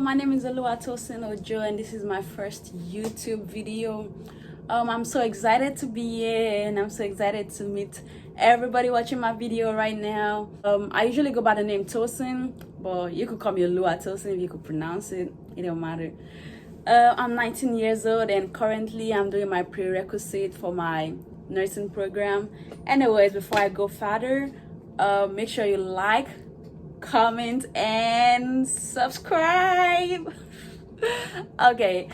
My name is Oluwatosin Ojo, and this is my first YouTube video. I'm so excited to be here, and I'm so excited to meet everybody watching my video right now. I usually go by the name Tosin, but you could call me Oluwatosin if you could pronounce it. It don't matter. I'm 19 years old, and currently I'm doing my prerequisite for my nursing program. Anyways, before I go further, make sure you like, comment, and subscribe. Okay.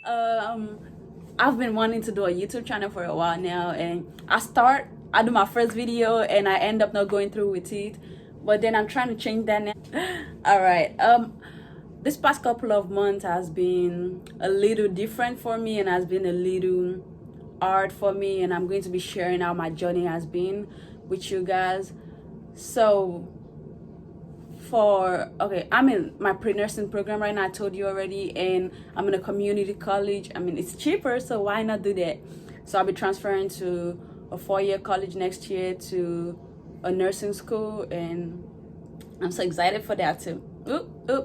Um, I've been wanting to do a YouTube channel for a while now, and I do my first video and I end up not going through with it, but then I'm trying to change that now. All right. This past couple of months has been a little different for me and has been a little hard for me, and I'm going to be sharing how my journey has been with you guys. So I'm in my pre-nursing program right now, I told you already, and I'm in a community college. I mean, it's cheaper, so why not do that? So I'll be transferring to a 4-year college next year, to a nursing school, and I'm so excited for that too.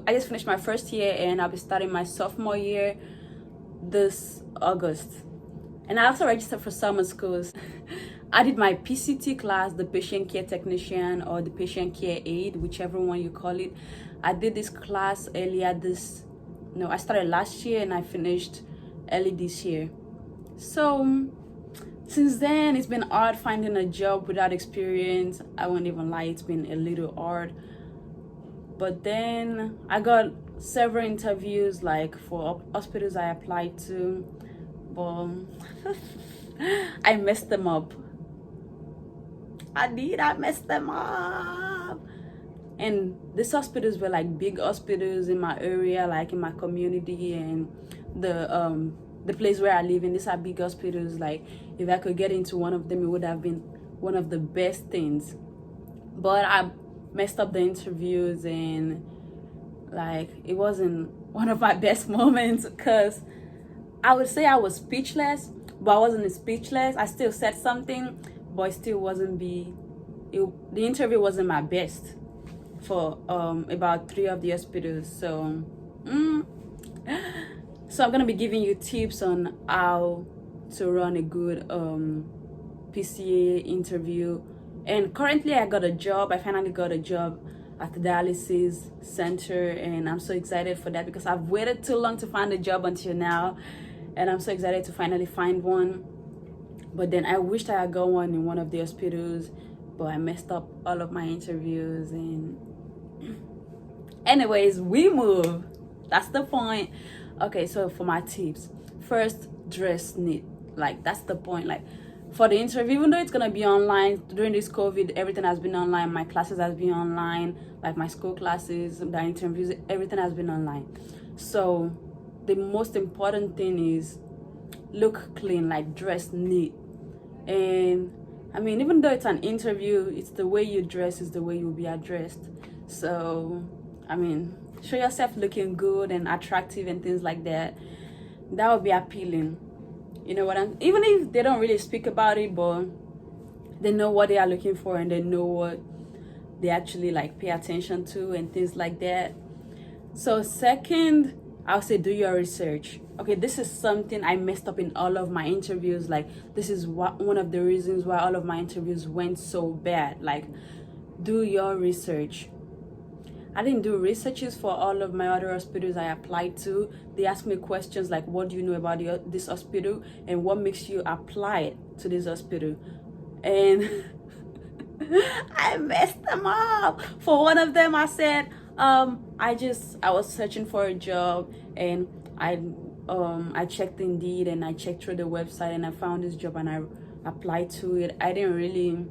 I just finished my first year, and I'll be starting my sophomore year this August. And I also registered for summer schools. I did my PCT class, the patient care technician or the patient care aide, whichever one you call it. I did this class I started last year and I finished early this year. So since then, it's been hard finding a job without experience. I won't even lie, it's been a little hard. But then I got several interviews, like for hospitals I applied to, but I messed them up. I messed them up. And these hospitals were like big hospitals in my area, like in my community, and the place where I live in. These are big hospitals. Like if I could get into one of them, it would have been one of the best things. But I messed up the interviews, and like it wasn't one of my best moments, because I would say I was speechless, but I wasn't speechless. I still said something, but it still wasn't the interview wasn't my best for about 3 of the hospitals. So I'm gonna be giving you tips on how to run a good PCA interview. And currently I finally got a job at the dialysis center, and I'm so excited for that because I've waited too long to find a job until now, and I'm so excited to finally find one. But then I wished I had got one in one of the hospitals, but I messed up all of my interviews. And anyways, we move. That's the point. Okay, so for my tips, first, dress neat. Like that's the point. Like for the interview, even though it's gonna be online during this COVID, everything has been online. My classes has been online, like my school classes, the interviews, everything has been online. So the most important thing is look clean, like dress neat. And I mean, even though it's an interview, it's the way you dress is the way you'll be addressed. So I mean, show yourself looking good and attractive and things like that. That would be appealing. You know what I'm, even if they don't really speak about it, but they know what they are looking for, and they know what they actually like pay attention to and things like that. So second, I'll say do your research. Okay, this is something I messed up in all of my interviews. Like this is one of the reasons why all of my interviews went so bad. Like, do your research. I didn't do researches for all of my other hospitals I applied to. They asked me questions like, what do you know about this hospital, and what makes you apply to this hospital? And I messed them up. For one of them, I said, I was searching for a job, and I checked Indeed and I checked through the website, and I found this job and I applied to it. I didn't really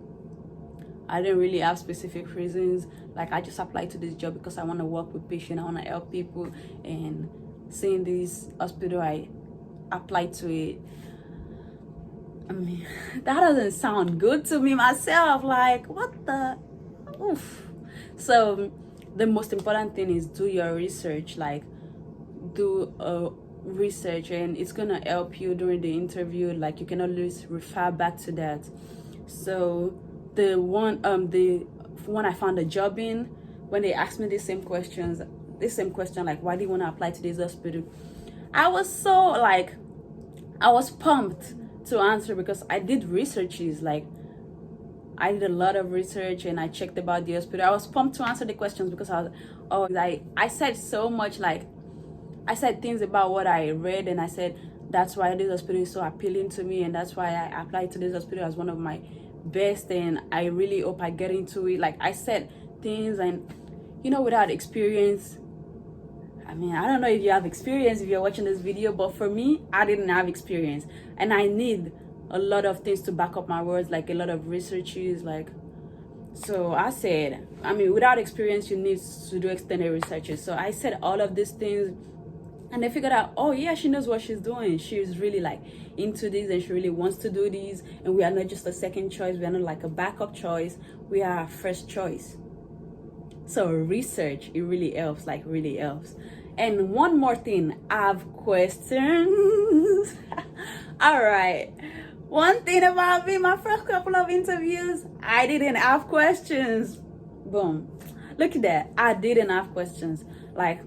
have specific reasons. Like I just applied to this job because I want to work with patients, I want to help people, and seeing this hospital, I applied to it. I mean, that doesn't sound good to me myself. Like, what the oof. So the most important thing is do your research. Like do research, and it's gonna help you during the interview. Like, you can always refer back to that. So the one I found a job in, when they asked me this same question, like, why do you want to apply to this hospital, I was so like, I was pumped to answer, because I did researches, like I did a lot of research and I checked about the hospital. I was pumped to answer the questions because I said so much, like I said things about what I read, and I said that's why this hospital is so appealing to me, and that's why I applied to this hospital as one of my best, and I really hope I get into it. Like, I said things, and without experience, I mean, I don't know if you have experience if you're watching this video, but for me, I didn't have experience, and I need a lot of things to back up my words, like a lot of researches, like. So I said, I mean, without experience, you need to do extended researches. So I said all of these things, and they figured out, oh yeah, she knows what she's doing. She's really like into this, and she really wants to do these. And we are not just a second choice. We are not like a backup choice. We are our first choice. So research, it really helps, like really helps. And one more thing, I have questions. All right. One thing about me, my first couple of interviews, I didn't have questions. Boom. Look at that. I didn't have questions. Like,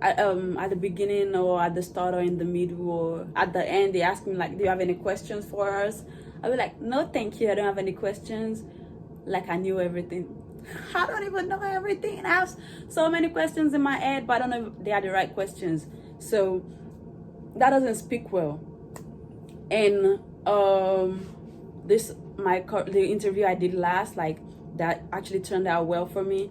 at the beginning, or at the start, or in the middle, or at the end, they asked me like, do you have any questions for us? I'll be like, no thank you, I don't have any questions. Like, I knew everything. I don't even know everything. I have so many questions in my head, but I don't know if they are the right questions. So that doesn't speak well. And the interview I did last, like, that actually turned out well for me.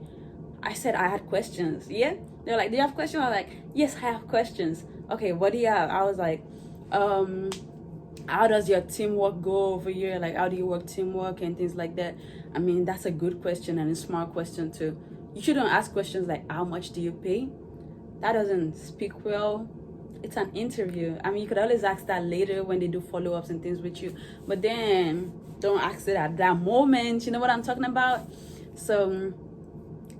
I said I had questions. Yeah, they're like, do you have questions? I was like, yes, I have questions. Okay, what do you have? I was like, how does your teamwork go over here? Like, how do you work teamwork and things like that? I mean, that's a good question, and a smart question too. You shouldn't ask questions like, how much do you pay? That doesn't speak well. It's an interview. I mean, you could always ask that later when they do follow-ups and things with you, but then don't ask it at that moment. You know what I'm talking about? So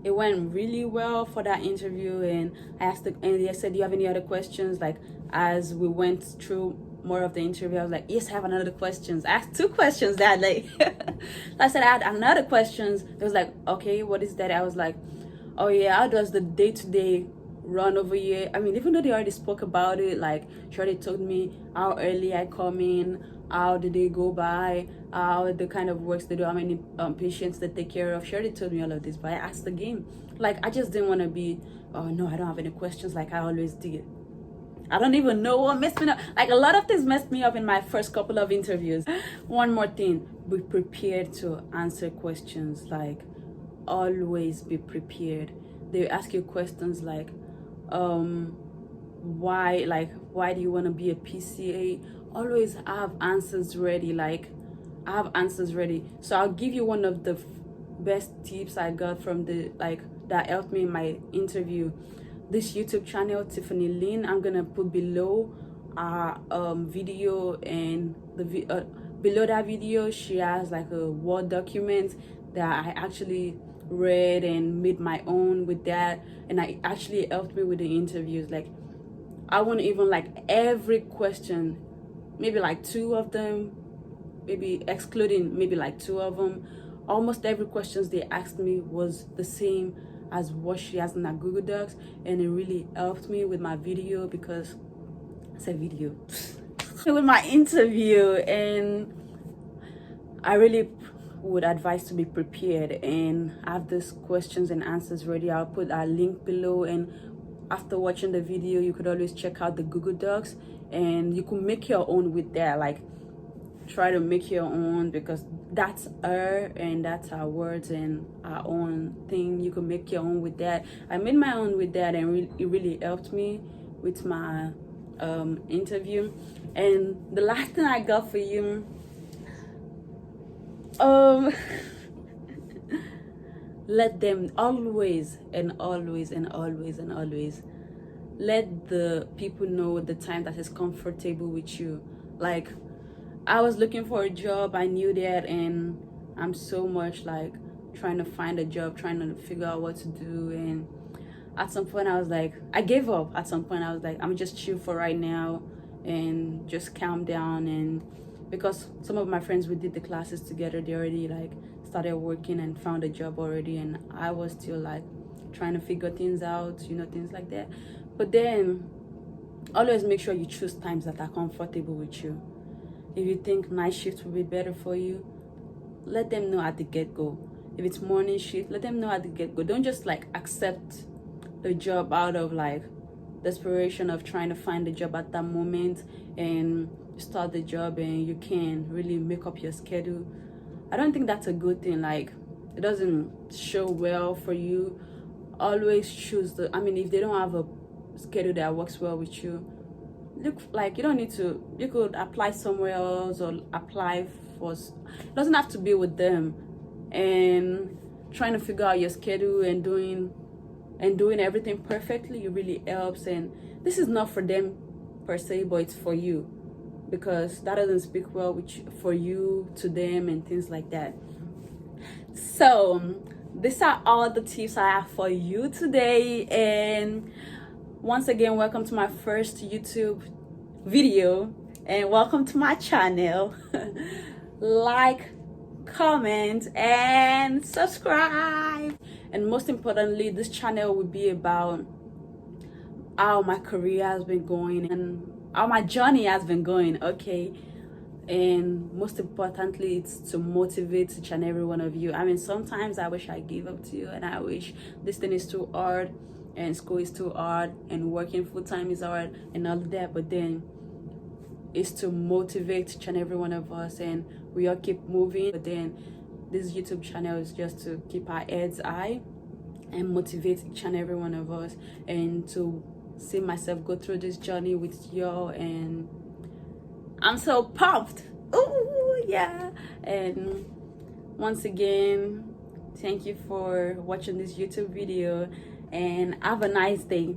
it went really well for that interview, and I asked and they said, do you have any other questions? Like, as we went through more of the interview, I was like, yes, I have another questions. I asked 2 questions that day. I said I had another questions. It was like, okay, what is that? I was like, oh yeah, how does the day-to-day run over here? I mean, even though they already spoke about it, like, she already told me how early I come in, how the day go by, how the kind of works they do, how many patients they take care of. She already told me all of this, but I asked again. Like, I just didn't want to be, oh no, I don't have any questions like I always did. I don't even know what messed me up. Like, a lot of things messed me up in my first couple of interviews. One more thing, be prepared to answer questions. Like, always be prepared. They ask you questions like, why do you want to be a PCA? Always have answers ready. Like, I have answers ready. So I'll give you one of the best tips I got from that helped me in my interview. This YouTube channel, Tiffany Lynn, I'm gonna put below our video, and below that video she has like a Word document that I actually read and made my own with that, and it actually helped me with the interviews. Like, I want even like every question, maybe like 2 of them, maybe excluding maybe like 2 of them, almost every questions they asked me was the same as what she has in her Google Docs, and it really helped me with my video, because I said video with my interview. And I really would advise to be prepared and have these questions and answers ready. I'll put a link below, and after watching the video you could always check out the Google Docs, and you could make your own with that. Like, try to make your own, because that's her and that's our words and our own thing. You can make your own with that. I made my own with that, and it really helped me with my interview. And the last thing I got for you, let them always let the people know the time that is comfortable with you. Like, I was looking for a job, I knew that, and I'm so much like trying to find a job, trying to figure out what to do, and at some point I was like, I gave up. At some point I was like, I'm just chill for right now and just calm down. And because some of my friends, we did the classes together, they already like started working and found a job already, and I was still like trying to figure things out, you know, things like that. But then always make sure you choose times that are comfortable with you. If you think night shift will be better for you, let them know at the get-go. If it's morning shift, let them know at the get-go. Don't just like accept the job out of like desperation of trying to find a job at that moment, and you start the job and you can't really make up your schedule. I don't think that's a good thing. Like, it doesn't show well for you. Always choose the, I mean, if they don't have a schedule that works well with you, look, like, you don't need to, you could apply somewhere else or apply for, it doesn't have to be with them. And trying to figure out your schedule and doing everything perfectly, it really helps. And this is not for them per se, but it's for you, because that doesn't speak well with you, for you to them and things like that. So these are all the tips I have for you today. And once again, welcome to my first YouTube video and welcome to my channel. Like, comment, and subscribe. And most importantly, this channel will be about how my career has been going and how my journey has been going, okay? And most importantly, it's to motivate each and every one of you. I mean, sometimes I wish I gave up to you, and I wish this thing is too hard and school is too hard and working full-time is hard and all of that. But then it's to motivate each and every one of us, and we all keep moving. But then this YouTube channel is just to keep our heads high and motivate each and every one of us, and to see myself go through this journey with y'all. And I'm so pumped. Ooh, yeah. And once again, thank you for watching this YouTube video, and have a nice day.